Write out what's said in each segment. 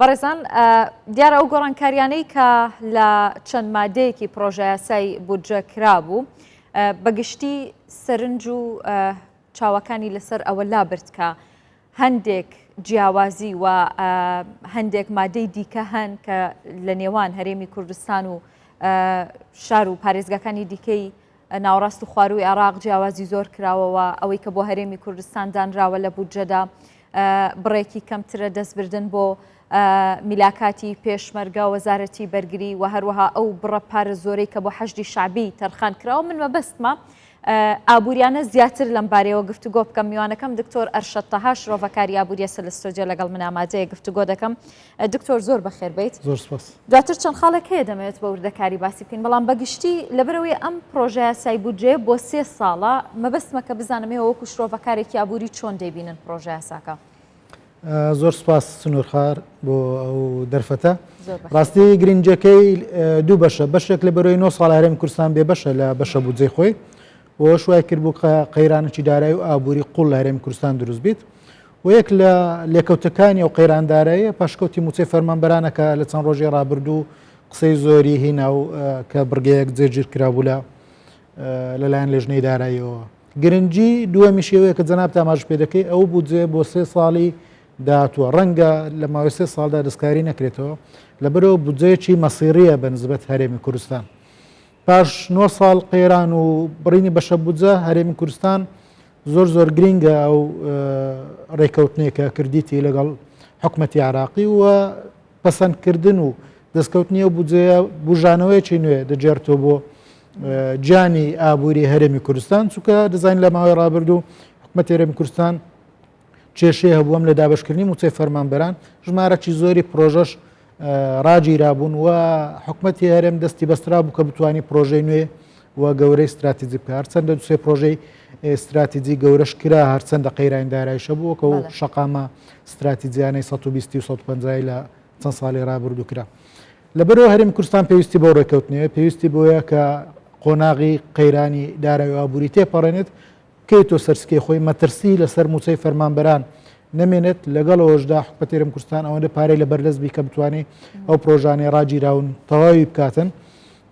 بەڕێزان دیارە ئەو گۆڕانکاریانەی کە لە چەند مادەیەکی پرۆژە یاسای بودجە کرابوو بەگشتی سەرنج و چاوەکانی لەسەر ئەوە لابرد کە هەندێک جیاوازی و هەندێک مادەی دیکە هەن کە لە نێوان هەرێمی کوردستان و شار و پارێزگاکانی دیکەی ناوەڕاست و خواروی عێراق جیاوازی زۆر کراوەوە ئەوەی کە بۆ هەرێمی کوردستان دانراوە لە بودجەدا بڕێکی کەمترە دەستبردن بۆ میلاکاتی پێشمەرگە وەزارەتی بەرگری و هەروەها ئەو بڕە پارە زۆرەی کە بۆ حەشدی شعبی تەرخان کراوە. من مەبەستمە ئابوووریانە زیاتر لەم بارەیەوە گفتوگۆ بکەم. میوانەکەم دکتۆر ئەرشەد تەها شرۆڤەکاری ئابوووریە سەلستۆجە لەگەڵ من ئامادەیە گفتوگۆ دەکەم. دکتۆر زۆر بەخێر بیت. زۆر سپاس. دواتر چەند خاڵێک هەیە دەمەوێت بە وردەکاری باسی بکەین، بەڵام بەگشتی لەبەرەوەی ئەم پرۆژە یاسای بودجێ بۆ 3 ساڵە مەبەستمە کە بزانم ئێوە وەکو شرۆڤەکارێکی ئابووری چۆن دەیبینن پرۆژە یاساکە. زۆر سپاس سنوورخار بۆ ئەو دەرفەتە. ڕاستی گرنگەکەی دوو بەشە، بەشێک لە بەرەوەی 9 ساڵ هەرێمی کوردستان بێ بەشە لە بەشە بودجەی خۆی بۆ شوای کرد بوو قەیرانێکی دارایی و ئابووری قوڵ لە هەرێمی کوردستان دروست بیت و یەک لە لێکەوتەکانی ئەو قەیرانداراییە پاشکەوتی موچەی فەرمانبەرانەکە لە چەند ڕۆژی ڕابردوو قسەی زۆری هینا و کە بڕگەیەک جێگیر کرابوو لەلایەن لێژنەی داراییەوە. گرنگی دووەمی شێوەیە کە جەناب ئاماژ پێ دەکەی ئەو بودجێ بۆ 3 ساڵی داهاتووە، ڕەنگە لە ماوەی 3 ساڵدا دەستکاری نەکرێتەوە لەبەرەوە بودجەیەکی مەسیریە بە نسبەت هەرێمی کوردستان. پاش 9 ساڵ قەیران و بڕینی بەشە بودجە هەرێمی کوردستان زۆر گرینگە ئەو ڕێکەوتنەیە کە کردیتی لەگەڵ حکومەتی عێراقی و پەسەندکردن و دەستکەوتنی ئەو بودجەیە بژانەوەیەکی نوێ دەجێرتەوە بۆ جیانی ئابووری هەرێمی کوردستان، چونکە دەزانین لە ماوەی ڕابردوو حکومەتی هەرێمی کوردستان کێشەیە هەبووەم لە دابەشکردنی موچەی فەرمانبەران، ژمارەی زۆری پرۆژەش ڕاگیرابوون و حکومەتی هەرێم دەستی بەسترا بوو کە بتوانانی پرۆژەی نوێ و گەورەی استراتیجی بکە. هەرچەندە دوسێ پرۆژەی استراتیجی گەورەش کرا، هەرچەندە قەیرانی داراییشە بوو کە و شەقامە استراتیجیانەی 120 و 150 لە چەند ساڵی ڕابردوو کرا. لەبەرەوە هەرێمی کوردستان پێویستی بۆ ڕێکەوتنەوە، پێویستی بۆیە کە قۆناغی قەیرانی دارایی و ئابووری تێپەڕێنێت، کەیتۆ سەرسکەی خۆی مەترسی لەسەر موچەی فەرمانبەران نەمێنێت، لەگەڵەوەشدا حکومەتی هەرێمی کوردستان ئەوەندە پارەی لە بەردەست کە بتوانێت ئەو پرۆژانەی ڕاگیراون تەواوی بکاتن.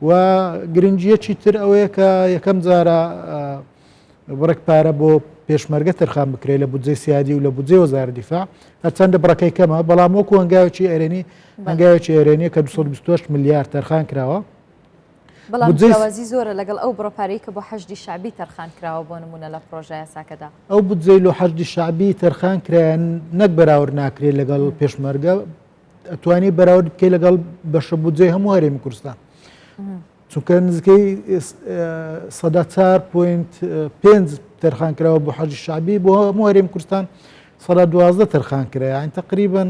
و گرنگیەکی تر ئەوەیە کە یەکەم جارە بڕێک پارە بۆ پێشمەرگە تەرخان بکرێت لە بودجەی سیادی و لە بودجەی وەزارەتی دیفاع، هەرچەندە بڕەکەی کەمە، بەڵام وەکو هەنگاوێکی ئێرێنی کە 228 میلیارد تەرخان کراوە. بەڵام جیاوازی زۆرە لەگەڵ ئەو بڕۆپارەی کە بۆ حەشدی شعبی تەرخان کراوە بۆ نمونە لە پرۆژە یاساکەدا. ئەو بودجەی لە حەشدی شعبی تەرخان کرایان نەک بەراورد ناکرێت لەگەڵ پێشمەرگە، ئەتوانێت بەراورد بکەیت لەگەڵ بەشە بودجەی هەموو هەرێمی کوردستان، چونکە نزیکەی 4.5 تەرخان کراوە بۆ حەشدی شعبی، بۆ هەموو هەرێمی کوردستان 12 تەرخان کرایە، یعنی تقریباً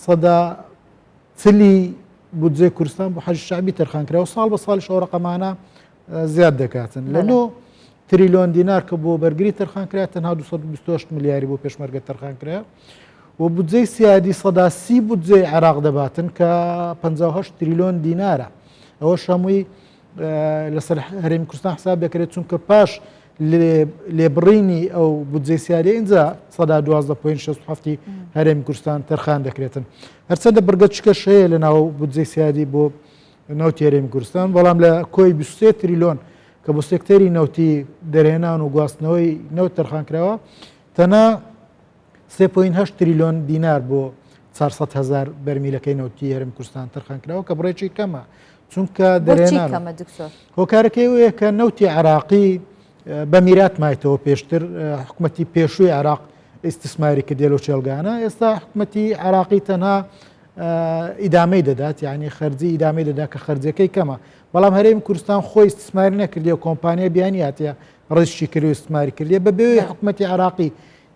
140 بودجەی کوردستان بۆ حەشدی شعبی تەرخان کراوە. ساڵ بە ساڵیش ئەو ڕەقەمانە زیاد دەکاتن. لە 9 تریلیۆن دینار کە بۆ بەرگری تەرخان کرایە تەنها 228 میلیاری بۆ پێشمەرگە تەرخان کرایە و بودجەی سیادی 130 بودجەی عێراق دەباتن کە 58 تریلیۆن دینارە. ئەوە هەمووی لەسەر هەرێمی کوردستان حساب دەکرێت، چونکە پاش لێبڕینی ئەو بودجەی سیادی اینجا 112.67 هەرێمی کوردستان تەرخان دەکرێتن. هەرچەندە بڕگەچکەش هەیە لە ناو بودجەی سیادی بۆ نەوتی هەرێمی کوردستان، بەڵام لە کۆی 23 تریلیۆن کە بۆ سێکتەری نەوتی دەرهێنان و گواستنەوەی نەوت تەرخان کراوە، تەنها 3.8 تریلیۆن دینار بۆ 400,000 بەرمیلەکەی نەوتی هەرێمی کوردستان تەرخان کراوە کە بڕێکی کەمە، چونکە دەرهێنان هۆکارەکەی وەیە کە نەوتی عێراقی بە میرات مایتەوە پێشتر حکومەتی پێشووی عێراق ئیستیسماری کردێ لەو چێلگانە، ئێستا حکومەتی عێراقی تەنها ئیدامەی دەدات، یعنی خەرجی ئیدامەی دەدات کە خەرجەکەی کەمە، بەڵام هەرێمی کوردستان خۆی ئیستیسماری نەکردێ و کۆمپانیا بیانی هاتیە ڕێژی کردی و ئیستیسماری کردێ بە بێوەی حکومەتی عێراقی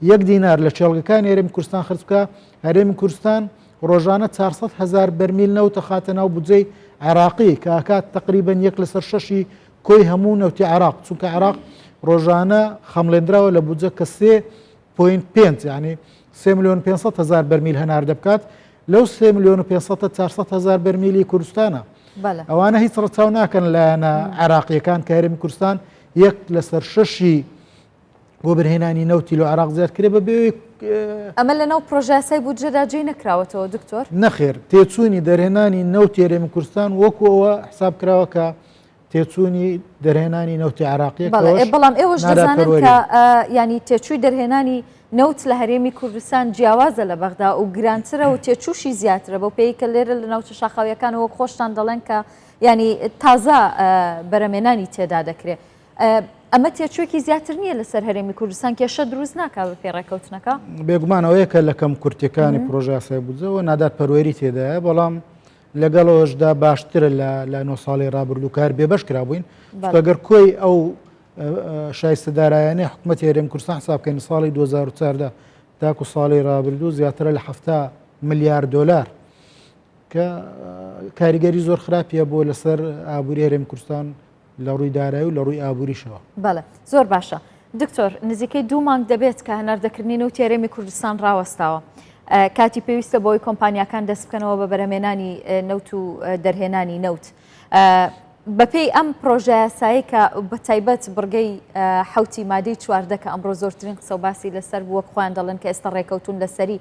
1 دینار لە چێلگەکانی هەرێمی کوردستان خرج بکە، هەرێمی کوردستان ڕۆژانە 400,000 بەرمیل نەوتە خاتە ناو بودجەی عێراقی کە ئاکات تقریباً 1/6 کۆی هەموو نەوتی عێراق، چونکە عێراق ڕۆژانە خەمڵێنراوە لە بودجە کە 3.5 یعنی 3,500,000 بەرمیل هەنار دەبکات، لەو 3,500,000 400,000 بەرمیلی کوردستانە. ئەوانە هیچ ڕەچاو ناکەن لایەنە عێراقیەکان کە هەرێمی کوردستان 1/6 بۆ بەرهێنانی نەوتی لە عێراق زیاد کرێ بە بێوەی ئەمە لەناو پرۆژەسای بودجەدا جێ نەکراوەتەوە دکتۆر؟ نەخێر تێچوونی دەرهێنانی نەوت هێرێمی کوردستان وەکو ئەوە حسابکراوە کە تێچوونی دەرهێنانی نەوتی عراقیە بەڵام ئێوەش دەزانن کە ینی تێچووی دەرهێنانی نەوت لە هەرێمی کوردستان جیاوازە لە بەغدا و گرانترە و تێچووشی زیاترە بەو پێی کە لێرە لە ناوچە شاخاویەکانەوە خۆشتان دەڵێن کە ینی تازە بەرەمێنانی تێدا دەکرێت. ئەمە تێچوویەکی زیاتر نییە لەسەر هەرێمی کوردستان کێشە دروست ناکات بە پێڕێکەوتنەکە؟ بێگومانەوەیە کە لە کەم کورتەکانی پرۆژە یاسای بودجەوە نادات پەروەری تێدایە، بەڵام لەگەڵەوەشدا باشترە لە 9 ساڵی ڕابردوو کار بێبەش کرابووین ئەگەر کۆی ئەو شایستەدارایانەی حکوومەتی هەرێمی کوردستان حسابکەین ساڵی 2014 تاکو ساڵی ڕابردوو زیاترە لە 7 ملیار دلار کە کاریگەری زۆر خراپیە بۆ لەسەر ئابووری هەرێمی کوردستان لە ڕووی دارایی و لە ڕووی ئابووریشەوە. بەڵێ زۆر باشە دکتۆر، نزیکەی 2 مانگ دەبێت کە هەناردەکردنی نەوتی هەرێمی کوردستان ڕاوەستاوە. کاتی پێویستە بۆی کۆمپانیاکان دەست بکەنەوە بە بەرەمێنانی نەوت و دەرهێنانی نەوت. بەپێی ئەم پرۆژە یاسایی کە بە تایبەت بڕگەی حوتی مادەی 14 کە ئەمڕۆ زۆرترین قسە و باسی لەسەر بووە خۆیان دەڵێن کە ئێستا ڕێکەوتون لەسەری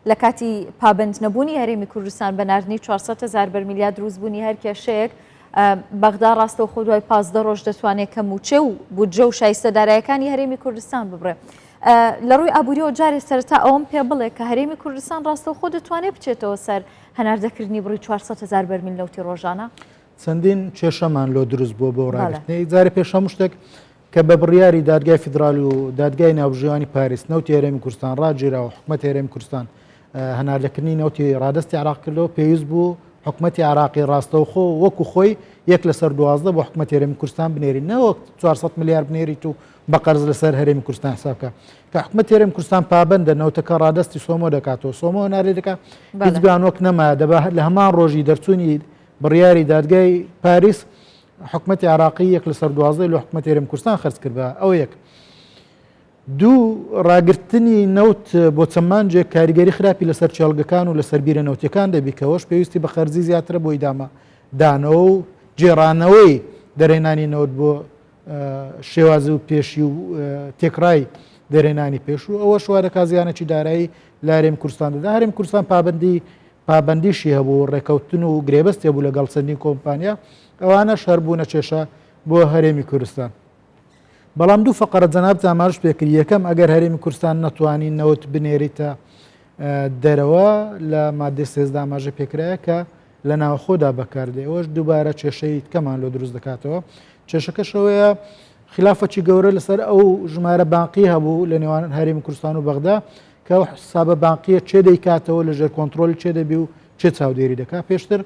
لە کاتی پابند نەبوونی هەرێمی کوردستان بەناردنی 400,000 بەرمیلیار دروستبوونی هەر کێشەیەک بەغدا ڕاستە و خۆ دوای 15 ڕۆژ دەتوانێت کە موچە و بودجە و شایستەدارایەکانی هەرێمی کوردستان ببڕێ. لە ڕووی ئابووریەوە جارێ سەرەتا ئەوم پێ بڵێ کە هەرێمی کوردستان ڕاستە و خۆ دەتوانێت بچێتەوە سەر هەناردەکردنی بڕی 400,000 بەرمیل نەوتی ڕۆژانە؟ چەندین کێشەمان لۆ دروست بووە بۆ ڕاگرتنی جارێ پێش هەموو شتێک کە بە بڕیاری دادگای فیدراال و دادگای ناوژیانی پاریس نەوتی هەرێمی کوردستان ڕاگیراوە حکوومەتی هەرێمی کوردستان هەناردەکردنی نەوتی ڕادستی عراق کردەوە پێویست بوو حکوومەتی عراقی ڕاستەوخۆ وەکو خۆی 1 لەسەر 12 بۆ حکوومەتی هەرێمی کوردستان بنێری نەوەک 400 ملیار بنێریت و بە قەرز لەسەر هەرێمی کوردستان حسابکە کە حکوومەتی هەرێمی کوردستان پابەندە نەوتەکە ڕادستی سۆمۆ دەکاتەوە سۆمۆ نارێ دەکات هیچ بیانوەک نەما دەبا لە هەمان ڕۆژی دەرچوونی بڕیاری دادگای پاریس حکوومەتی عراقی 1 لەسەر 12 لە حکوومەتی هەرێمی کوردستان خەرج کردبە ئەو یەک. دوو ڕاگررتنی نەوت بۆ چەمانجێک کاریگەری خراپی لەسەر چێڵگەکان و لەسەر بیرە نەوتەکان دەبیکەوەش پێویستی بە خەرجی زیاترە بۆ ئیدامە دانەوە و جێڕانەوەی دەرێنانی نەوت بۆ شێوازی و پێشی و تێکڕای دەرێنانی پێش و ئەوە شوارەکە زیانەی دارایی لە هەرێمی کوردستان دەدا. هەرێمی کوردستان پابندیشی هەبوو ڕێکەوتن و گرێبەست هەبوو لەگەڵ چەندین کۆمپانیا ئەوانە شەربوونە کێشە بۆ هەرێمی کوردستان. بەڵام دوو فەقەرە جەناب ئاماژ پێکردی یەکەم ئەگەر هەرێمی کوردستان نەتوانین نەوت بنێریتە دەرەوە لە مادەی 13 ئاماژە پێکرایە کە لە ناوخۆدا بەکاردێ ئەوەش دووبارە کێشەی کەمان لۆ دروست دەکاتەوە. کێشەکەشەوەیە خلافەتی گەورە لەسەر ئەو ژمارە بانقی هەبوو لە نێوان هەرێمی کوردستان و بەغدا کە حسابە بانقیە چێ دەیکاتەوە لەژێر کۆنتترۆل چێ دەبی و چێ چاودێری دەکات. پێشتر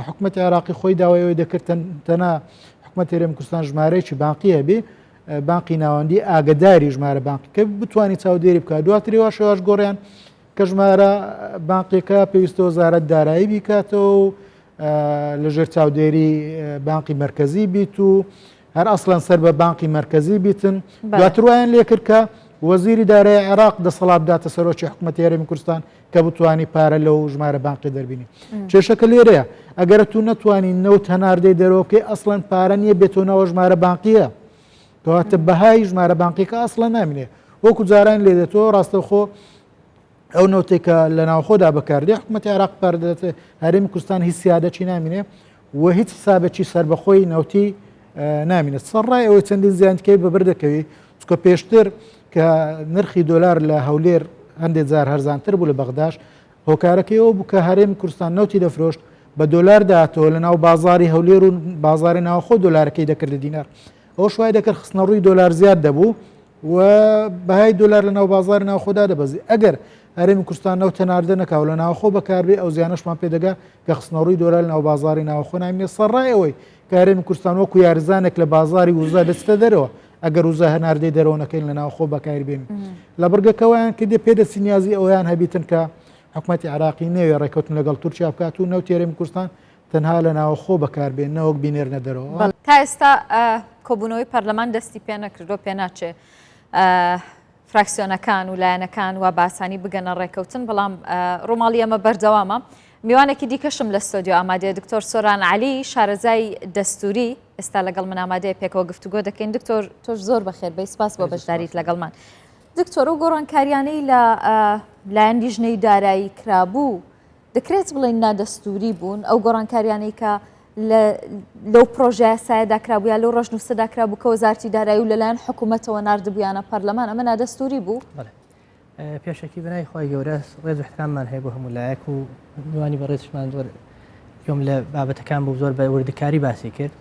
حکوومەتی عراقی خۆی داوایەوەی دەکرد تەنها حکوومەتی هەرێمی کوردستان ژمارەیەکی بانقی هەبێ بانقی ناوەندی ئاگداری ژمارە بانقی کە بتوانانی چاودێری بکات دواتری واشەواش گۆڕیان کە ژمارە بانقیەکە پێویستە وەزارەت دارایی بیکاتەوە و لەژێر چاودێری بانقی مرکزی بیت و هەر ئەسڵەن سەر بە بانقی مرکزی بیتن دواتر وایان لێ کرد کە وەزیری دارایی عێراق دەسەڵات بداتە سەرۆکی حکوومەتی هەرێمی کوردستان کە بتوانی پارە لەو ژمارە بانقی دەربینی. کێشەکە لێرەیە ئەگەر تو نەتوانین نەوت هەناردەی دەرەوە بکەی ئەسڵەن پارە نییە بێتۆنەوە ژمارە بانقیە کەواتە بەهای ژمارە بانقیەکە ئەسڵە نامینێ وەکو جاران لێ دێتەوە ڕاستەوخۆ ئەو نەوتێکە لە ناوخۆدا بەکاردێ حکوومەتی عێراق پاردەدات هەرێمی کوردستان هیچ سیادەتی نامینێ و هیچ حسابێکی سەربەخۆی نەوتی نامینێت. سەرڕای ئەوەی چەندین زیانتکەی بەبردەکەوی چکە پێشتر کە نرخی دۆلار لە هەولێر هەندێک جار هەرزانتر بوو لە بەغداش هۆکارەکەی ئەوە بوو کە هەرێمی کوردستان نەوتی دەفرۆشت بە دۆلار داهاتەوە لە ناو بازاری هەولێر و بازاری ناوخۆ دۆلارەکەی دەکردە دینار ئەو شوای دەکرد خستنە ڕووی دۆلار زیاد دەبوو و بەهای دۆلار لە ناو بازاری ناوخۆدا دەبەزی. ئەگەر هەرێمی کوردستان نەوت هەناردە نەکاو لە ناوخۆ بەکاربێ ئەو زیانەشمان پێدەگا کە خستنە ڕووی دۆلار لە ناو بازاری ناوخۆ نامێ. سەرڕای ئەوەی کە هەرێمی کوردستان وەکو یاریزانێک لە بازاری وزە دەچتە دەرەوە ئەگەر وزە هەناردەی دەرەوە نەکەین لە ناوخۆ بەکاربێن لە بڕگەکەوەیان کردێ پێدەچی نیازی ئەویان هەبیتن کە حکوومەتی عراقی نەوێ ڕێکەوتن لەگەڵ تورکیا بکات و نەوتی هەرێمی کوردستان تەنها لە ناوخۆ بەکاربێن نەوەک بینێرنە دەرەوە. تا ئێستا کۆبوونەوەی پەرلەمان دەستی پێ نەکردو پێ ناچێ فراکسیۆنەکان و لایەنەکان و باسانی بگەنە ڕێکەوتن بەڵام ڕۆماڵی ئەمە بەردەوامە. میوانێکی دیکەشم لە ستۆدیۆ ئامادەیە دکتۆر سۆران عەلی شارەزای دەستوری ئێستا لەگەڵ من ئامادەیە پێکەوە گفتوگۆ دەکەین. دکتۆر تۆش زۆر بەخێر بەی سپاس بۆ بەشداریت لەگەڵمان. دکتۆر و گۆڕانکاریانەی لایەن لیژنەی دارایی کرابوو دەکرێت بڵێن نادەستوری بوون ئەو گۆڕانکاریانەی کە لەو پرۆژەیە سایەدا کرابوو یا لەو ڕەشنووسەدا کرابوو کە وەزارەتی دارایی و لەلایەن حکوومەتەوە ناردبوویانە پەرلەمان ئەمە نادەستوری بوو؟ پێشەکی بنای خۆی گەورە ڕێز و احتراممان هەیە بۆ هەموو لایەک و میوانی بە ڕێزشمان زۆر یۆم لە بابەتەکان بوو زۆر بە وردەکاری باسی کرد.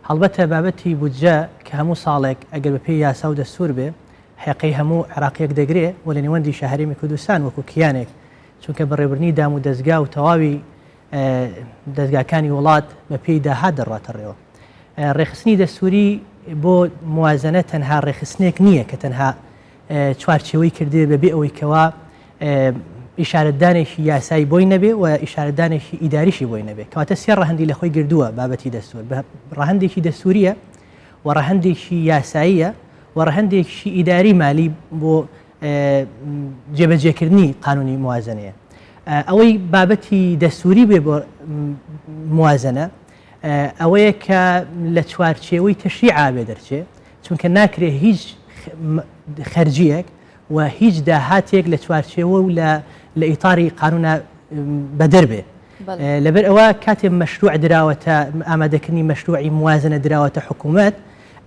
هەڵبەتە بابەتی بودجە کە هەموو ساڵێک ئەگەر بە پێی یاسا و دەستور بێ حەقەی هەموو عێراقیەک دەگرێت و لە نێوەندی شەهرێمی کوردستان وەکو کیانێک چونکە بەڕێوەبردنی دام و دەستگا و تەواوی دەستگاکانی وڵات بە پێی داهات دەڕاتە ڕێوە. ڕێخستنی دەستوری بۆ موازنە تەنها ڕێخستنێک نییە کە تەنها چوارچێوەی کردێ بەبێ ئەوەی کەوا ئیشارەتدانێکی یاسایی بۆی نەبێ و ئیشارەتدانێکی ئیداریشی بۆی نەبێ کەواتە سێ ڕەهەندی لە خۆی گردووە بابەتی دەستور ڕەهەندێکی دەستوریە و ڕەهەندێکی یاساییە و ڕەهەندێکی ئیداری مالی بۆ جێبەجێکردنی قانونی موازنەیە. ئەوەی بابەتی دەستوری بێ بۆ موازنە ئەوەیە کە لە چوارچێوەی تەشریع بێ دەرچێت چونکە ناکرێ هیچ خەرجیەک و هیچ داهاتێک لە چوارچێوە و لە ئیتاری قانونە بەدەربێ. لەبەر ئەوە کاتێ مەشروع دراوەتە ئامادەکردنی مەشروعی موازنە دراوەتە حکوومەت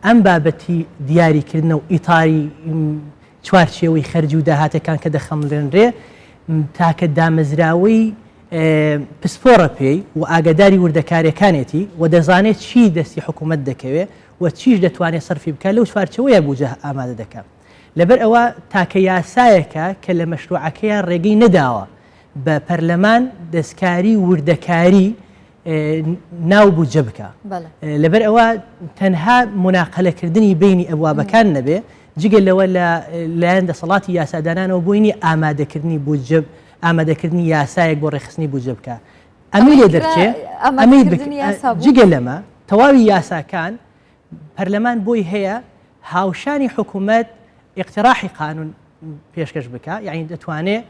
ئەم بابەتی دیاریکردنە و ئیتاری چوارچێوەی خەرجی و داهاتەکان کە دەخەمڵێنرێ تاکە دامەزراوەی پسپۆڕە پێی و ئاگاداری وردەکاریەکانێتی و دەزانێت چی دەستی حکوومەت دەکەوێت و چیش دەتوانێت سەرفی بکات لەو چوارچەوەیە بودجە ئامادە دەکات. لەبەر ئەوە تاکە یاسایەکە کە لە مەشروعەکەیان ڕێگەی نەداوە بە پەرلەمان دەستکاری وردەکاری ناو بودجە بکە. لەبەر ئەوە تەنها مناقەلەکردنی بینی ئەبوابەکان نەبێ جگە لەوە لایەن دەسەڵاتی یاسادانانەوە بۆینی ئامادەکردنی بودجە ئامادەکردنی یاسایەک بۆ ڕێخستنی بودجە بکە. ئەمە لێ دەرچێ جگە لەمە تەواوی یاساکان پەرلەمان بۆی هەیە هاوشانی حکوومەت اقتراحی قانون پێشکەش بکە یعنی دەتوانێت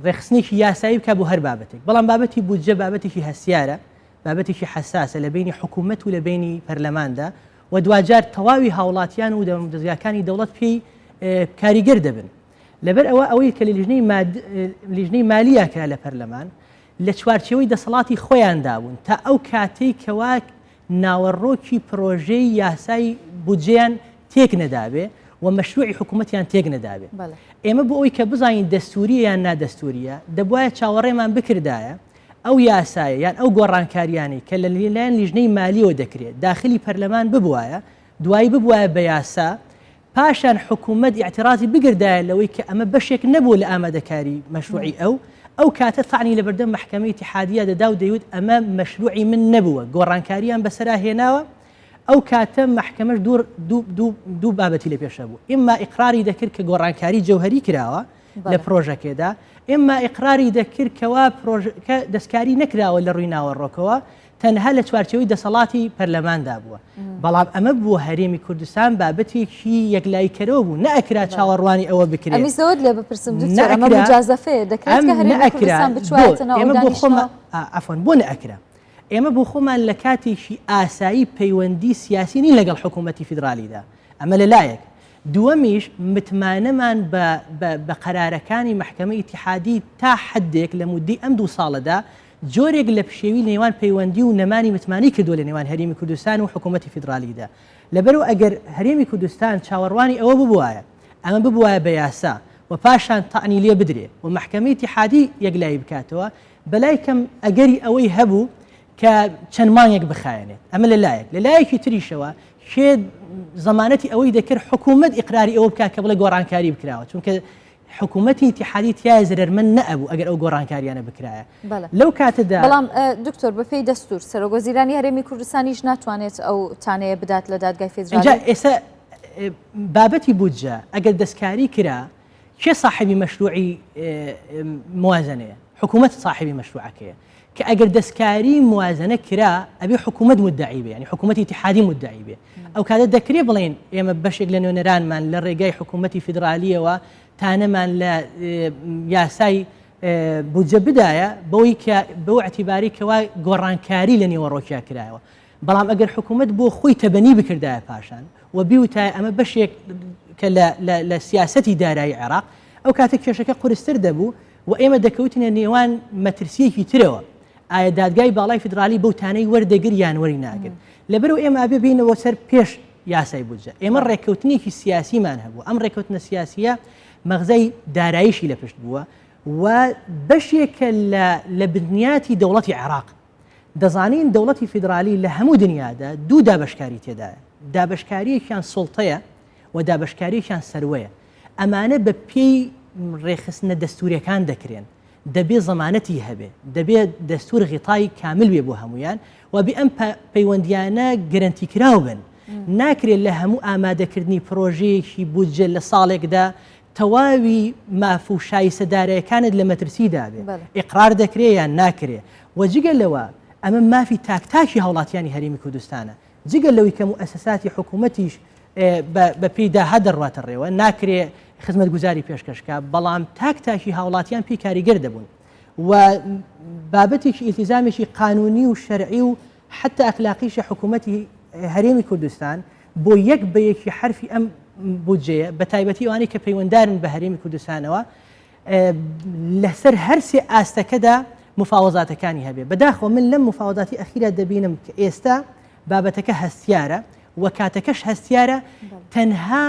ڕێخستنێکی یاسایی بکە بۆ هەر بابەتێک بەڵام بابەتی بودجە بابەتێکی هەسیارە بابەتێکی حساسە لە بینی حکوومەت و لە بینی پەرلەماندا و دوجار تەواوی هاوڵاتیان و دەستگاکانی دەوڵەت پێی کاریگەر دەبن. لەبەر ئەوەی کە لە لیژنەی مالیە کرا لە پەرلەمان لە چوارچێوەی دەسەڵاتی خۆیان دابوون تا ئەو کاتەی کەوا ناوەڕۆکی پرۆژەی یاسای بودجەیان تێک نەدابێ و مەشروعی حکوومەتیان تێک نەدابێ. ئێمە بۆ ئەوی کە بزانین دەستوریە یان نادەستوریە دەبوایە چاوەڕێمان بکردایە ئەو یاسایە یان ئەو گۆڕانکاریانی کە لە لایەن لیژنەی مالیەوە دەکرێت داخلی پەرلەمان ببوایە دوایی ببوایە بە یاسا پاشان حکوومەت ئیعتیرازی بگردایە لەوەی کە ئەمە بەشێک نەبوو لە ئامادەکاری مەشروعی ئەو کاتە تاعنی لە بەردەم محکەمەی اتحادیە دەدا و دەیوت ئەمە مەشروعی من نەبووە گۆڕانکاریان بەسەرا هێناوە ئەو کاتە محکەمەش دوو بابەتی لە پێشە بوو ئیمما ئیقراری دەکرد کە گۆڕانکاری جەوهەری کراوە لە پرۆژەکێدا ئێمە ئیقراری دەکرد کەوا دەستکاری نەکراوە لە ڕووی ناوەڕۆکەوە تەنها لە چوارچێوەی دەسەڵاتی پەرلەماندا بووە. بەڵام ئەمە بوو هەرێمی کوردستان بابەتێکی یەکلایکەرەوە بوو نەئەکرا چاوەڕوانی ئەوە بکرێت. ئەمیزەوت لێ بپرسم دکتۆر ئەمە مجازەفەیە دەکرێت کە هەرێمی کوردستان بچواتەوە ئێمە بۆ خۆمان عەفوان بۆ نەئەکرا ئێمە بۆ خۆمان لە کاتێکی ئاسایی پەیوەندی سیاسی نین لەگەڵ حکوومەتی فیدرالیدا ئەمە لەلایەک دووەمیش متمانەمان بە قەرارەکانی محکەمەی ئیتیحادی تا حدێک لە مودەی ئەم 2 ساڵەدا جۆرێک لە پشێوی نێوان پەیوەندی و نەمانی متمانی کردووە لە نێوان هەرێمی کوردستان و حکوومەتی فیدرالیدا. لەبەرەوە ئەگەر هەرێمی کوردستان چاوەڕوانی ئەوە ببوایە ئەمە ببوایە بە یاسا و پاشان تاعنی لێ بدرێ و محکەمەی ئیتیحادی یەکلایی بکاتەوە بەلای کەم ئەگەری ئەوەی هەبوو کە چەند مانگێک بخایەنێت ئەمە لەلایەکی تریشەوە شێ زەمانەتی ئەوەی دەکرد حکوومەت ئیقراری ئەوە بکات کە بڵێ گۆڕانکاری بکراوە چونکە حکوومەتی ئیتیحادی تیای زەرمەند نەبوو ئەگەر ئەو گۆڕانکاریانە بکرایە لەو کاتەدا. بەڵام دکتۆر بەپێی دەستور سەرۆگۆزیرانی هەرێمی کوردستانیش ناتوانێت ئەو تانەیە بدات لە دادگای فیدرالی. ئێستا بابەتی بودجە ئەگەر دەستکاری کرا چێ صاحبی مەشروعی موازنەیە حکوومەت صاحبی مەشروعەکەیە کە ئەگەر دەستکاری موازنە کرا ئەبێ حکوومەت مدعی بێ ینی حکوومەتی اتحادی مدعی بێ ئەو کاتە دەکرێت بڵێن ئێمە بەشێک لە نوێنەرانمان لە ڕێگای حکوومەتی فیدرالیەوە تانەمان لە یاسای بودجە بدایە بەوەی کە بەو اعتیباری کەوا گۆڕانکاری لە نێوەڕۆکیان کرایەوە. بەڵام ئەگەر حکوومەت بۆ خۆی تەبەنی بکردایە پاشان و بیوتایە ئەمە بەشێک کە لە سیاسەتی دارایی عێراق ئەو کاتێک کێشەکە قورستر دەبوو و ئێمە دەکەوتنە نێوان مەترسیەکی ترەوە ئایا دادگای باڵای فیدرالی بەوتانەی وەردەگر یان وەری ناگرن لەبەرەوە ئێمە ئابێ بینەوە سەر پێش یاسای بودجە ئێمە ڕێککەوتنێکی سیاسیمان هەبوو ئەم ڕێککەوتنە سیاسیە مەغزەی داراییشی لە پشت بووە و بەشێکە لە بنیاتی دەوڵەتی عێراق دەزانین دەوڵەتی فیدرالی لە هەموو دنیادا دوو دابشکاری تێدایە دابشکاریەکیان سوڵتەیە و دابشکاریەکیان سەروەیە ئەمانە بە پێی ڕێخستنە دەستوریەکان دەکرێن دەبێ زەمانەتی هەبێ دەبێت دەستور غیتای کامل بێ بۆ هەمویان و بێ ئەم پەیوەندیانە گەرنتی کراو بن ناکرێت لە هەموو ئامادەکردنی پرۆژەیەکی بودجە لە ساڵێکدا تەواوی ماف و شایستەدارەکانت لە مەترسیدا بێ ئیقرار دەکرێت یان ناکرێ و جگەلەوە ئەمە مافی تاکتاکی هەوڵاتیانی هەرێمی کوردستانە جگەل لەوەی کە موسساتی حکوومەتیش بە پێیدا هەدەڕواتە ڕێوە ناکرێ خزمەت گوزاری پێشکەشکە بەڵام تاکتاکی هاوڵاتیان پێی کاریگەر دەبوون و بابەتێکی ئیلتیزامێکی قانونی و شەرعی و حتى ئەخلاقیشی حکوومەتی هەرێمی کوردستان بۆ یەک بە یەکی حرفی ئەم بودجەیە بە تایبەتی ئەوانەی کە پەیوەنددارن بە هەرێمی کوردستانەوە لەسەر هەرسێ ئاستەکەدا مفاوەزاتەکانی هەبێ بەداخۆ من لەم مفاوەزاتی ئەخیرا دەبینم کە ئێستا بابەتەکە هەستیارە و کاتەکەش هەستیارە تەنها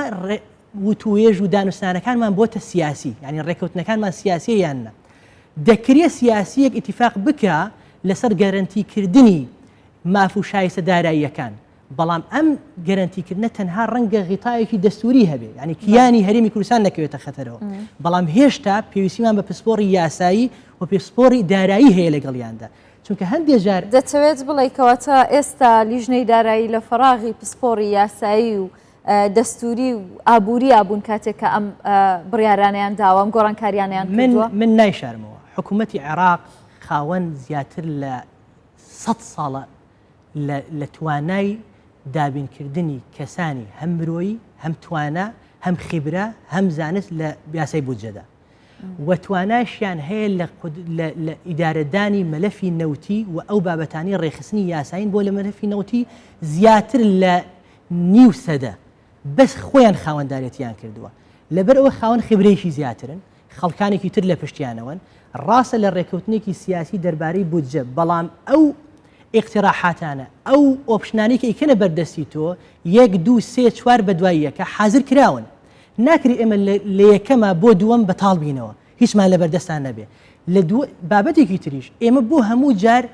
وتوێژ و دانوستانەکانمان بۆتە سیاسی یعنی ڕێکەوتنەکانمان سیاسی یاننا دەکرێت سیاسیەک ئیتیفاق بکە لەسەر گەرنتیکردنی ماف و شایستە داراییەکان بەڵام ئەم گەرنتیکردنە تەنها ڕەنگە غیتایەکی دەستوری هەبێ ینی کیانی هەرێمی کوردستان نەکەوێتە خەتەرەوە بەڵام هێشتا پێویستیمان بە پسپۆڕی یاسایی و پسپۆڕی دارایی هەیە لەگەڵیاندا چونکە هەندێک جار دەتەوێت بڵێکەوەتە ئێستا لیژنەی دارایی لە فەراغی پسپۆڕی یاسایی و دەستوری و ئابووری ئابوون کاتێک کە ئەم بڕیارانیان داوە ئەم گۆڕانکاریانیان کردووە من نایشارمەوە حکوومەتی عێراق خاوەن زیاتر لە 100 ساڵە لە توانای دابینکردنی کەسانی هەم مرۆیی هەم توانە هەم خیبرە هەم زانست لە یاسای بودجەدا و تواناشیان هەیە لە ئیدارەدانی مەلەفی نەوتی و ئەو بابەتانی ڕێخستنی یاساین بۆ لە مەلەفی نەوتی زیاتر لە نیو سەدە بەس خۆیان خاوەنددارێتیان کردووە لەبەر ئەوە خاوەن خبرەیەکی زیاترن خەڵکانێکی تر لە پشتیانەوەن ڕاستە لە ڕێکەوتنێکی سیاسی دەربارەی بودجە بەڵام ئەو اقتراحاتانە ئەو ئۆپشنانی کە ئیکەنە بەردەستی تۆ 1 2 3 4 بە دوای یەکە حازر کراون ناکری ئێمە لە یەکەمە بۆ دووەم بەتاڵ بینەوە هیچمان لە بەردەستان نەبێ لە بابەتێکی تریش ئێمە بۆ هەموو جار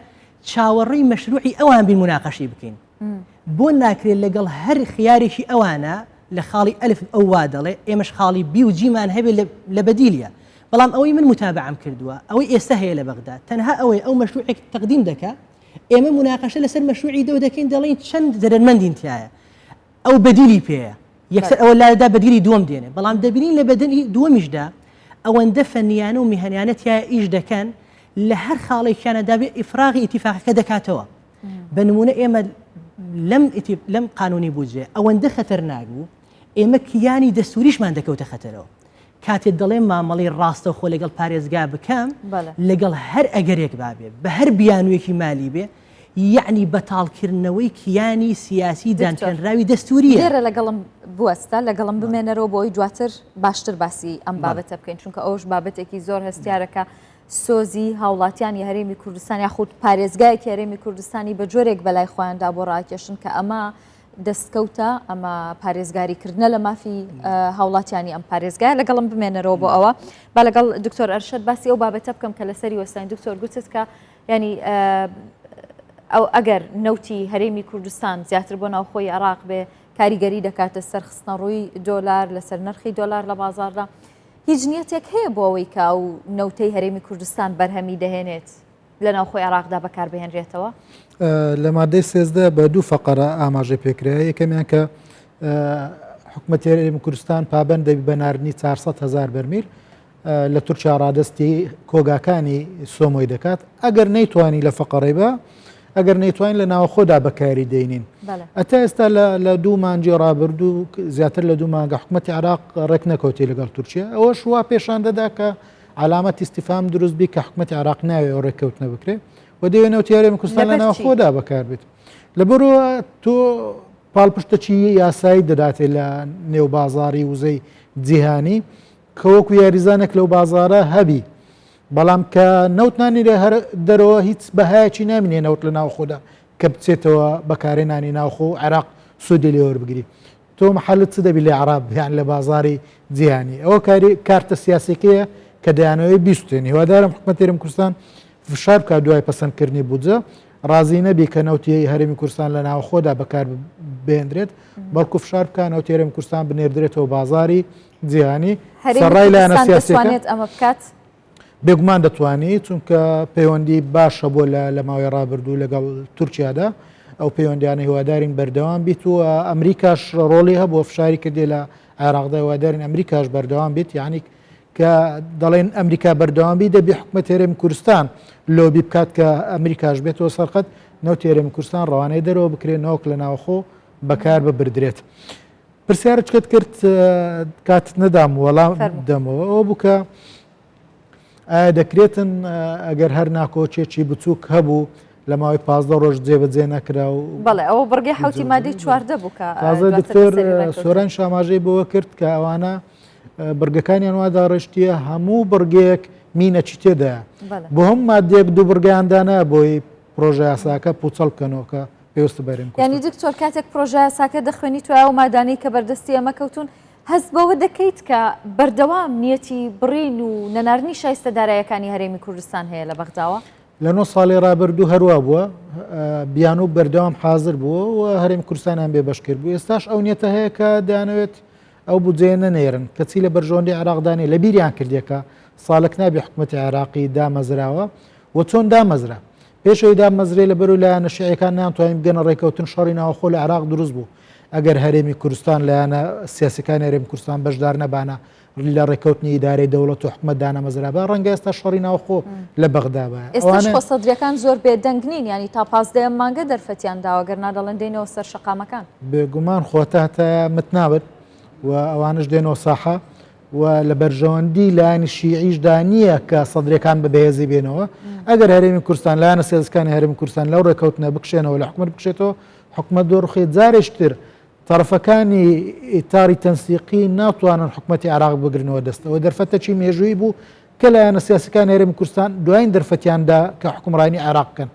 چاوەڕێی مەشروعی ئەوان بین مناقەشی بکەین بۆ ناکرێت لەگەڵ هەر خیارێکی ئەوانە لە خاڵی ئەلف ئەو وا دەڵێ ئێمەش خاڵی بی و جیمان هەبێ لە بەدیلیە بەڵام ئەوەی من متابعم کردووە ئەوەی ئێستا هەیە لە بەغدا تەنها ئەوەی ئەو مەشروعێک تەقدیم دەکا ئێمە مناقەشە لەسەر مەشروعی دەو دەکەین دەڵێن چەند دەرەنمەندین تایە ئەو بەدیلی پێەیە یەکسەر ئەوە لادا بەدیلی دووەم دێنێ بەڵام دەبینین لە بەدەنی دووەمیشدا ئەوەندە فەنیانە و میهنیانە تایە ئیش دەکەن لە هەر خاڵێکیانە دابێت ئیفراغی ئیتیفاقەکە دەکاتەوە بە نمونە ئێمە لەم قانونی بودجێ ئەوەندە خەتەرناک بوو ئێمە کیانی دەستوریشمان دەکەوتە خەتەرەوە کاتێک دەڵێن مامەڵی ڕاستە خۆ لەگەڵ پارێزگا بکەم لەگەڵ هەر ئەگەرێک بابێ بە هەر بیانوێکی مالی بێ یعنی بەتاڵکردنەوەی کیانی سیاسی دانکەنراوی دەستوریە لێرە لەگەڵم بوەستە لەگەڵم بمێنەرەوە بۆی دواتر باشتر باسی ئەم بابەتە بکەین چونکە ئەوش بابەتێکی زۆر هەستیارەکە سۆزی هاوڵاتیانی هەرێمی کوردستان یاخود پارێزگایەکی هەرێمی کوردستانی بە جۆرێک بەلای خۆیاندا بۆ ڕاکێشن کە ئەمە دەستکەوتە ئەمە پارێزگاریکردنە لە مافی هاوڵاتیانی ئەم پارێزگای لەگەڵم بمێنەرەوە بۆ ئەوە با لەگەڵ دکتۆر ئەرشەد باسی ئەو بابەتە بکەم کە لەسەری وەستانی دکتۆر گوتت کە ینی ئەو ئەگەر نەوتی هەرێمی کوردستان زیاتر بۆ ناوخۆی عێراق بێ کاریگەری دەکاتە سەرخستنە ڕووی دۆلار لەسەر نرخی دۆلار لە بازاردا هیچ نیەتێک هەیە بۆ ئەوەی کە ئەو نەوتەی هەرێمی کوردستان بەرهەمی دەهێنێت لە ناوخۆی عێراقدا بەکاربهێنرێتەوە لە مادەی 13 بە دوو فەقەرە ئاماژە پێکرا یەکەمیان کە حکوومەتی هەرێمی کوردستان پابەند دەبی بە ناردنی 400,000 بەرمیل لە تورکیا ڕادستی کۆگاکانی سۆمۆی دەکات ئەگەر نەیتوانی لە فەقەڕێ بە ئەگەر نەیتوانین لە ناوە خۆدا بەکاری دێنین ئەتا ئێستا لە دوو مانجی ڕابردوو زیاتر لە دوو مانگە حکوومەتی عێراق ڕێک نەکەوتی لەگەڵ تورکیا ئەوە شوا پێشان دەدا کە علامەتی استیفام دروست بی کە حکوومەتی عێراق ناوێ ئەو ڕێککەوتنە بکرێت و دەوێت نەوتی هەرێمی کوردستان لە ناوە خۆدا بەکار بێت لەبەرەوە تۆ پاڵپشتەکی یاسایی دەداتێت لە نێو بازاری وزەی جیهانی کە وەکو یاریزانێک لەو بازارە هەبی بەڵام کە نەوتنانی هەر دەرەوە هیچ بەهایەکی نامینێ نەوت لە ناوخۆدا کە بچێتەوە بەکارێنانی ناوخۆ و عێراق سوودی لێوەربگری تۆ محەلت چ دەبی لە عراب یان لە بازاری جیهانی ئەوە کارتە سیاسێکەیە کە دەیانەوەی بیستێنی هیوادارم حکومەتی هەرێمی کوردستان فشار بکات دوای پەسەندکردنی بودجە ڕازی نەبی کە نەوتی هەرێمی کوردستان لە ناوخۆدا بەکار بێنرێت بەڵکو فشار بکات نەوتی هەرێمی کوردستان بنێردرێتەوە بازاری جیهانی سەرڕای لایەنە سیاسیەکە ئەمە بکات بێگومان دەتوانێت چونکە پەیوەندی باشە بۆ لە ماوەی ڕابردوو لەگەڵ تورکیادا ئەو پەیوەندیانە هیوادارین بەردەوام بیت و ئەمریکاش ڕۆڵی هەبوو فشاری کردێ لە عێراقدا هیوادارین ئەمریکاش بەردەوام بیت یعنی کە دەڵێن ئەمریکا بەردەوامی دەبێ حکومەتی هەرێمی کوردستان لۆبی بکات کە ئەمریکاش بێتەوە سەرقەت نەوتی هەرێمی کوردستان ڕەوانەی دەرەوە بکرێت نەوەک لە ناوخۆ بەکار ببردرێت پرسیارچکت کرد کات نەدام وەڵام دەمەوە ئەوە بووکە ئایا دەکرێتن ئەگەر هەر ناکۆچێکی بچووک هەبوو لە ماوەی 15 ڕۆژ جێبەجێ نەکرا و بەڵێ ئەوە بڕگەی حوتی مادەی 14 بوو کە تازە دکتۆر سۆران شاماژەی بەوە کرد کە ئەوانە بڕگەکانیان وا داڕێشتیە هەموو بڕگەیەک مینەچی تێدایە بۆ هەم مادێک دوو بڕگەیاندانە بۆی پرۆژە یاساکە پوچەڵ بکەنەوە کە پێویستە بەرێن یعنی دکتۆر کاتێک پرۆژە یاساکە دەخوێنی توای و مادانی کە بەردەستی ئەمە کەوتون هەست بەوە دەکەیت کە بەردەوام نیەتی بڕین و نەناردنی شایستە دارایەکانی هەرێمی کوردستان هەیە لە بەغداوە لە 9 ساڵی ڕابردوو هەروە بووە بیان و بەردەوام حاضر بووە و هەرێمی کوردستانیان بێ بەشکرد بوو ئێستاش ئەو نیەتە هەیە کە دەیانەوێت ئەو بودجەیە نەنێرن کەچی لە بەرژەوەندی عێراقدانی لە بیریان کردێکە ساڵک نابی حکومەتی عێراقی دامەزراوە و چۆن دامەزرا پێشەوەی دامەزرێ لە بەرەو لایەنە شیعەکان ناتوانین بگەنە ڕێکەوتن شەڕی ناوخۆ لە عێراق دروست بوو ئەگەر هەرێمی کوردستان لایەنە سیاسەکانی هەرێمی کوردستان بەشدار نەبانە لە ڕێکەوتنی ئیدارەی دەوڵەت و حکومەت دانەمەزرابە ڕەنگە ئێستا شەڕی ناوخۆ لە بەغدا بە ئێستاش خۆسەدرەکان زۆر بێدەنگنین ینی تا 15 مانگە دەرفەتیان داوەگەر نادەڵێن دێنەوە سەر شەقامەکان بێگومان خۆتە هەتا متناوت و ئەوانش دێنەوە ساحە و لە بەرژەوەندی لایەنی شیعیشدا نییە کە سەدرەکان بەبێزی بێنەوە ئەگەر هەرێمی کوردستان لایەنە سیاسەکانی هەرێمی کوردستان لەو ڕێکەوتنە بکشێنەوە لە حکومەت بکشێتەوە حکومەت دۆڕخێت جارێشتر طرفەکانی ئیتاری تەنسیقی ناتوانن حکومەتی عێراق بگرنەوە دەستەوە دەرفەتەکی مێژووی بوو کە لایەنە سیاسەکانی هەرێمی کوردستان دوایین دەرفەتیاندا کە حکومڕانی عێراق بکەن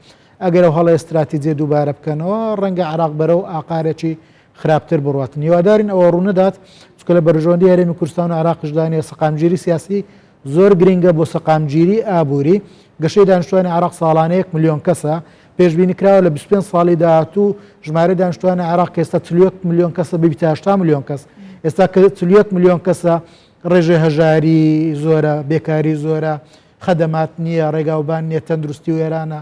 ئەگەر ئەو هەڵە استراتیجیە دووبارە بکەنەوە ڕەنگە عێراق بەرەو ئاقارێکی خراپتر بڕاتن هیوادارین ئەوە ڕوونەدات چکە لە بەرژەوەندی هەرێمی کوردستان و عێراقشدانە سەقامگیری سیاسی زۆر گرنگە بۆ سەقامگیری ئابووری گەشەی دانیشتوانی عێراق ساڵانە 1 ملیۆن کەسە پێشبینی کراوە لە 25 ساڵی داهاتوو ژمارە دانیشتوانی عێراق ئێستا 40 ملیۆن کەسە ببیتە 80 ملیۆن کەس ئێستا کە 40 ملیۆن کەسە ڕێژێ هەژاری زۆرە بێکاری زۆرە خەدەمات نییە ڕێگاوبان نییە تەندروستی وێرانە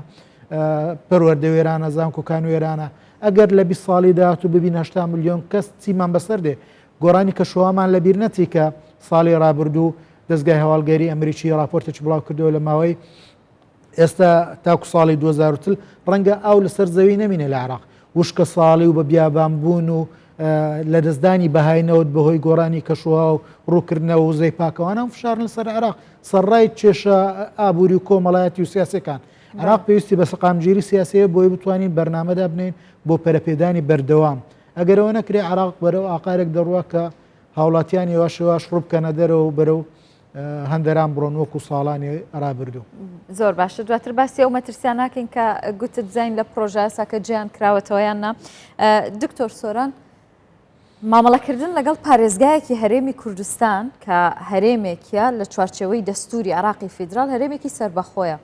پەروەردە وێرانە زانکۆکان وێرانە ئەگەر لە 20 ساڵی داهاتوو ببین 80 ملیۆن کەس چیمان بەسەر دێ گۆڕانی کەشەوامان لە بیر نەچی کە ساڵی ڕابردوو دەستگای هەواڵگەری ئەمریکی راپۆرتێکی بڵاو کردەوە لە ماوەی ئێستا تاکو ساڵی 2000 ڕەنگە ئەو لەسەر زەوی نەمینێ لە عێراق وشکە ساڵی و بە بیابانبوون و لە دەستدانی بەهاینەوت بەهۆی گۆڕانی کەشوها و ڕووکردنەوە و زەی پاکەوانە فشارن لەسەر عێراق سەرڕای کێشە ئابووری و کۆمەڵایەتی و سیاسەکان عێراق پێویستی بە سەقامگیری سیاسەیە بۆی بتوانین بەرنامەدا بنین بۆ پەرەپێدانی بەردەوام ئەگەرەوە نەکرێ عێراق بەرەو ئاقارێک دەڕوە کە هاوڵاتیانی یواشەواش ڕووبکەنە دەرەوە بەرەو هەندەران بڕۆن وەکو ساڵانی ڕابردوو زۆر باشە دواتر باسی ئەو مەترسیان ناکەین کە گوتت بزین لە پرۆژە یاساکە جیان کراوەتەوە یان نا دکتۆر سۆران مامەڵەکردن لەگەڵ پارێزگایەکی هەرێمی کوردستان کە هەرێمێکە لە چوارچێوەی دەستوری عێراقی فیدرال هەرێمێکی سەربەخۆیە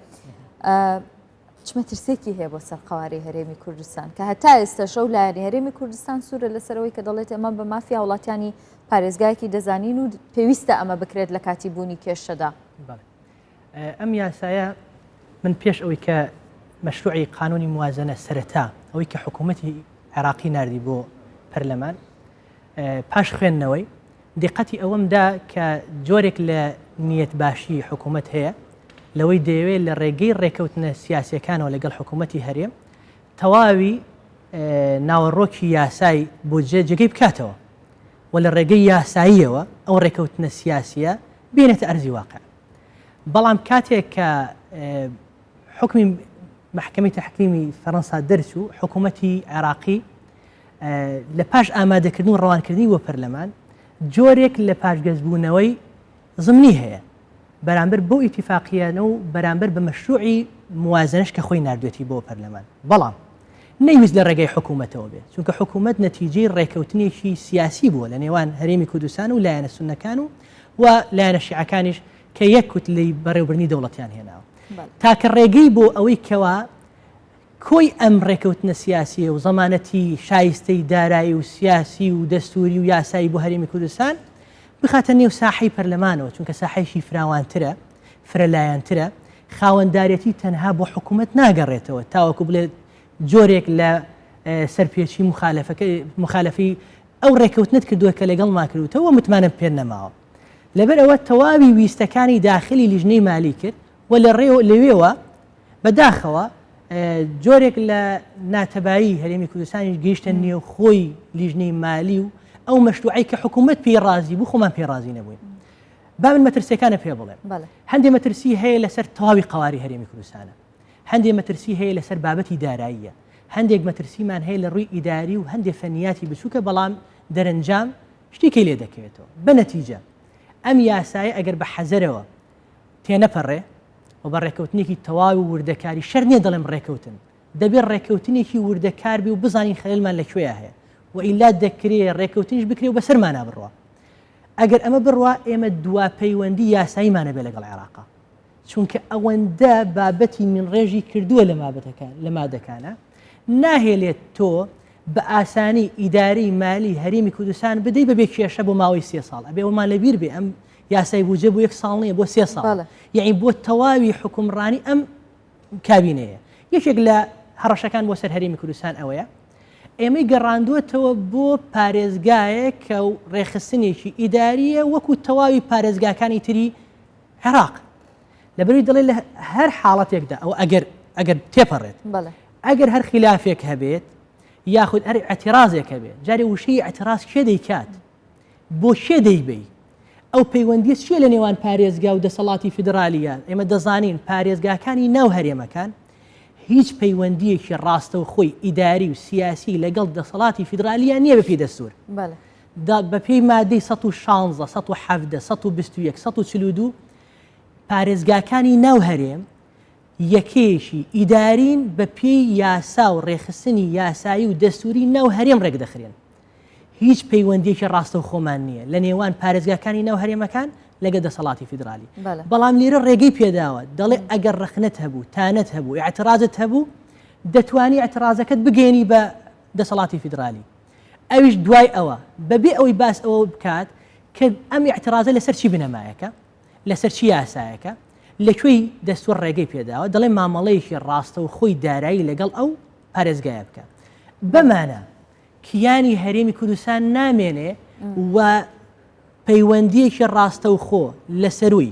چ مەترسێکی هەیە بۆ سەرقەواری هەرێمی کوردستان کە هەتا ئێستا شەو لایەنی هەرێمی کوردستان سوورە لەسەرەوەی کە دەڵێت ئەمە بە مافیا وڵاتیانی پارێزگایەکی دەزانین و پێویستە ئەمە بکرێت لە کاتی بوونی کێشەدا ئەم یاسایە من پێش ئەوەی کە مەشروعی قانونی موازنە سەرەتا ئەوەی کە حکوومەتی عێراقی ناردی بۆ پەرلەمان پاش خوێندنەوەی دقەتی ئەوەمدا کە جۆرێک لە نیەت باشی حکوومەت هەیە لەوەی دەیەوێت لە ڕێگەی ڕێکەوتنە سیاسیەکانەوە لەگەڵ حکوومەتی هەرێم تەواوی ناوەڕۆکی یاسای بۆ جێگەی بکاتەوە و لە ڕێگەی یاساییەوە ئەو ڕێکەوتنە سیاسیە بێنێتە ئەرزی واقع بەڵام کاتێک کە حکمی محکەمەی تەحکیمی فەڕەنسا دەرچوو حکوومەتی عێراقی لە پاش ئامادەکردن و ڕەوانکردنی بۆ پەرلەمان جۆرێک لە پاشگەزبوونەوەی زمینی هەیە بەرامبەر بۆ ئیتیفاقیانە و بەرامبەر بە مەشروعی موازنەش کە خۆی نردوێتی بۆ پەرلەمان بەڵام نەیویست لە ڕێگەی حکوومەتەوە بێت چونکە حکوومەت نەتیجەی ڕێکەوتنێکی سیاسی بووە لە نێوان هەرێمی کوردستان و لایەنە سونەکان و لایەنە شیعەکانیش کە یەکوت لی بەڕێوەبردنی دەوڵەتیان هێناوە تاکە ڕێگەی بۆ ئەوەی کەوا کۆی ئەم ڕێکەوتنە سیاسیە و زەمانەتی شایستەی دارایی و سیاسی و دەستوری و یاسایی بۆ هەرێمی کوردستان بخاتە نێو ساحەی پەرلەمانەوە چونکە ساحەیشی فراوانترە فرەلایەنترە خاوەنددارەتی تەنها بۆ حکوومەت ناگەڕێتەوە تاوەکو بڵێت جۆرێک لە سەرپێچی مخالفی ئەو ڕێکەوتنت کردووە کە لەگەڵ ماکردوتەوە متمانە پێ نەماوە لەبەر ئەوە تەواوی ویستەکانی داخلی لیژنەی مالی کرد و لەوێوە بەداخەوە جۆرێک لە ناتەبایی هەرێمی کوردستانی گەیشتە نێو خۆی لیژنەی مالی و ئەو مەشروعی کە حکوومەت پێی ڕازی بوو خۆمان پێی ڕازی نەبووین با من مەترسیەکانە پێ بڵێم هەندێک مەترسی هەیە لەسەر تەواوی قەواری هەرێمی کوردستانە هەندێک مەترسی هەیە لەسەر بابەتی داراییە هەندێک مەترسیمان هەیە لە ڕووی ئیداری و هەندێک فەنیاتی بچووکە بەڵام دەرەنجام شتێکی لێ دەکەوێتەوە بە نەتیجە ئەم یاسایە ئەگەر بە حەزەرەوە تێنەپەڕێ و بە ڕێکەوتنێکی تەواوی و وردەکاری شەر نییە دەڵێم ڕێکەوتن دەبێت ڕێکەوتنێکی وردەکار بی و بزانین خەلەلمان لەکوێیە هەیە و ئیلا دەکرێت ڕێکەوتنیش بکرێ و بەسەرمانە بڕوە ئەگەر ئەمە بڕوە ئێمە دوا پەیوەندی یاساییمانە بێ لەگەڵ عێراقا چونکە ئەوەندە بابەتی من ڕێژی کردووە لە مادەکانە ناهێلێت تۆ بە ئاسانی ئیداری مالی هەرێمی کوردستان بدەی بەبێ کێشە بۆ ماوەی 3 ساڵ ئەبێ ئەومان لەبیر بێ ئەم یاسای بوجە بۆ 1 ساڵ نیە بۆ 3 ساڵ یعنی بۆ تەواوی حکومڕانی ئەم کابینەیە یەکێک لە هەڕەشەکان بۆ سەر هەرێمی کوردستان ئەوەیە ئێمەی گەڕاندووەتەوە بۆ پارێزگایە کە ڕێخستنێکی ئیداریە وەکو تەواوی پارێزگاکانی تری عێراق لەبەروی دەڵێ لە هەر حاڵەتێکدا ئەو ئەگەر تێپەڕێت ئەگەر هەر خلافێک هەبێت یاخود هەر ئەتیرازێک هەبێت جارێ وشەی ئەتیراز کێ دەیکات بۆ شێ دەیبەی ئەو پەیوەندیە چیە لە نێوان پارێزگا و دەسەڵاتی فیدرالیە ئێمە دەزانین پارێزگاکانی ناو هەرێمەکان هیچ پەیوەندیەکی ڕاستە و خۆی ئیداری و سیاسی لەگەڵ دەسەڵاتی فیدرالیە نییە بەپێی دەستور بەپێی مادەی 116 117 121 142 پارێزگاکانی ناو هەرێم یەکێشی ئیدارین بە پێی یاسا و ڕێخستنی یاسایی و دەستوری ناو هەرێم ڕێک دەخرێن هیچ پەیوەندیەکی ڕاستە و خۆمان نییە لە نێوان پارێزگاکانی ناو هەرێمەکان لەگە دەسەڵاتی فیدرالی بەڵام لێرە ڕێگەی پێداوە دەڵێ ئەگەر ڕخنت هەبوو تانەت هەبوو ئاعترازت هەبوو دەتوانی ئاعترازەکەت بگەێنی بە دەسەڵاتی فیدرالی ئەویش دوای ئەوە بەبێ ئەوەی باس ئەوە بکات کە ئەم ئاعترازە لەسەر چی بنەمایەکە لەسەر چی یاسایەکە لەکوێی دەستور ڕێگەی پێداوە دەڵێ مامەڵەیەکی ڕاستە و خۆی دارایی لەگەڵ ئەو پارێزگایە بکە بەمانە کیانی هەرێمی کوردستان نامێنێ و پەیوەندیەکی ڕاستە و خۆ لەسەروی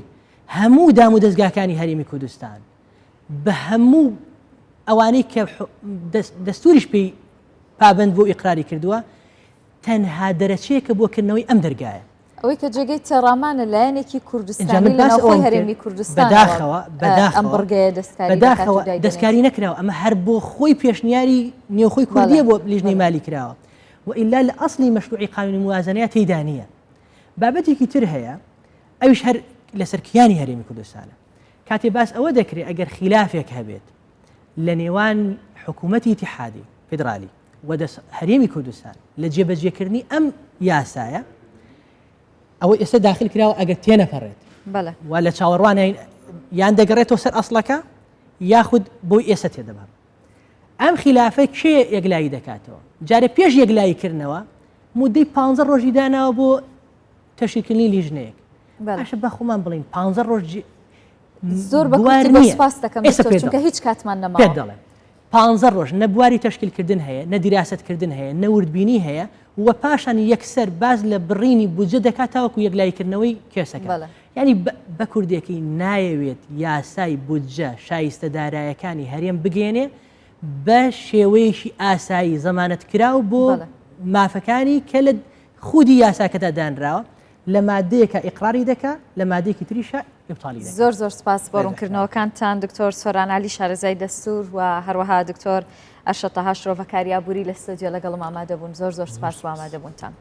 هەموو دام و دەستگاکانی هەرێمی کوردستان بە هەموو ئەوانەی کە دەستوریش پێی پابند بۆ ئیقراری کردووە تەنها دەرەچەیەکە بۆکردنەوەی ئەم دەرگایە ئەوەی کە جێگەی تێڕامانە لایەنێکی کوردستانی لە ناوخۆی هەرێمی کوردستان ئەم بڕگەیە دەستکاری نەکراوە ئەمە هەر بۆ خۆی پێشنیاری نێوخۆی کوردیە بۆ لیژنەی مالی کراوە وئیلا لە ئەسڵی مەشروعی قانونی موازنەیە تێیدا نییە بابەتێکی تر هەیە ئەویش هەر لەسەر کیانی هەرێمی کوردستانە کاتێ باس ئەوە دەکرێت ئەگەر خلافێک هەبێت لە نێوان حکوومەتی ئیتیحادی فیدرالی و هەرێمی کوردستان لە جێبەجێکردنی ئەم یاسایە ئەوە ئێستا داخل کراوە ئەگەر تێنەپەڕێت و لە چاوەڕوانە یان دەگەڕێتەوە سەر ئەسڵەکە یاخود بۆی ئێستا تێدەبات ئەم خلافە کێ یەکلایی دەکاتەوە جارە پێش یەکلاییکردنەوە مودەی 15 ڕۆژی داناوە بۆ تەشکیلکردنی لیژنەیەک باشە بە خۆمان بڵین 15 ڕۆژ زۆر بەسپاس دەکەم چونکە هیچ کاتمان نەماوە پێت دەڵێم 15 ڕۆژ نە بواری تەشکیلکردن هەیە نە دیراستکردن هەیە نە وردبینی هەیە و پاشان یەکسەر باز لە بڕینی بودجە دەکاتەوەکو یەکلاییکردنەوەی کێسەکە ینی بە کوردێکی نایەوێت یاسای بودجە شایستە دارایەکانی هەرێم بگێنێ بە شێوەیەکی ئاسایی زەمانەت کراو بۆ مافەکانی کە لە خودی یاساکەدا دانراوە لە مادەیەکە ئیقراری دەکات لە مادەیەکی تریشە ئیبتالی دەکەین. زۆر سپاس بۆ ڕوونکردنەوەکانتان دکتۆر سۆرانعالی شارەزای دەستور و هەروەها دکتۆر ئەرشەد تەها شرۆڤە کاریابووری لە ستۆدیۆ لەگەڵم ئامادە بوون. زۆر سپاس بۆ ئامادەبوونتان.